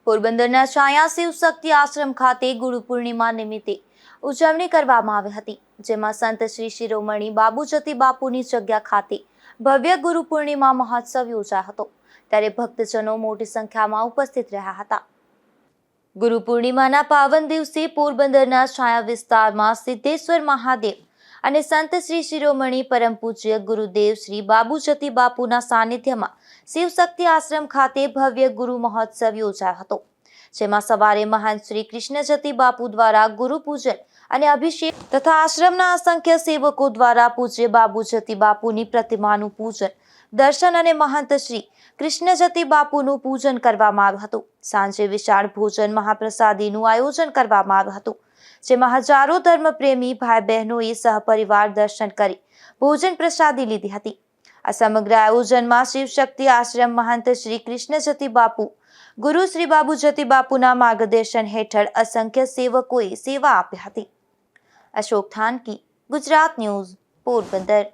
પોરબંદરના છાયા શિવ શક્તિ આશ્રમ ખાતે ગુરુ પૂર્ણિમા નિમિત્તે ઉજવણી કરવામાં આવી હતી, જેમાં સંત શ્રી શિરોમણી બાબુજતી બાપુની જગ્યા ખાતે ભવ્ય ગુરુ પૂર્ણિમા મહોત્સવ યોજાયો હતો, ત્યારે ભક્તજનો મોટી સંખ્યામાં ઉપસ્થિત રહ્યા હતા। ગુરુ પૂર્ણિમાના પાવન દિવસે પોરબંદરના છાયા વિસ્તારમાં સિદ્ધેશ્વર મહાદેવ અને સંત શ્રી શિરોમણી પરમ પૂજ્ય ગુરુદેવ શ્રી બાબુજતી બાપુના સાનિધ્યમાં શિવ શક્તિ આશ્રમ ખાતે ભવ્ય ગુરુ મહોત્સવ યોજાયો હતો, જેમાં સવારે મહાન શ્રી કૃષ્ણજતી બાપુ દ્વારા ગુરુ પૂજન અને અભિષેક તથા આશ્રમના અસંખ્ય સેવકો દ્વારા પૂજ્ય બાબુજતી બાપુની પ્રતિમાનું પૂજન, દર્શન અને મહંત શ્રી કૃષ્ણજતી બાપુનું પૂજન કરવામાં આવ્યું હતું। સાંજે વિશાળ ભોજન મહાપ્રસાદીનું આયોજન કરવામાં આવ્યું હતું, જેમાં હજારો ધર્મપ્રેમી ભાઈ બહેનોએ સહપરિવાર દર્શન કરી ભોજન પ્રસાદી લીધી હતી। આ સમગ્ર આયોજનમાં શિવશક્તિ આશ્રમ મહંત શ્રી કૃષ્ણજતી બાપુ, ગુરુ શ્રી બાબુજતી બાપુના માર્ગદર્શન હેઠળ અસંખ્ય સેવકોએ સેવા આપી હતી। અશોક થાનકી, ગુજરાત ન્યૂઝ, પોરબંદર।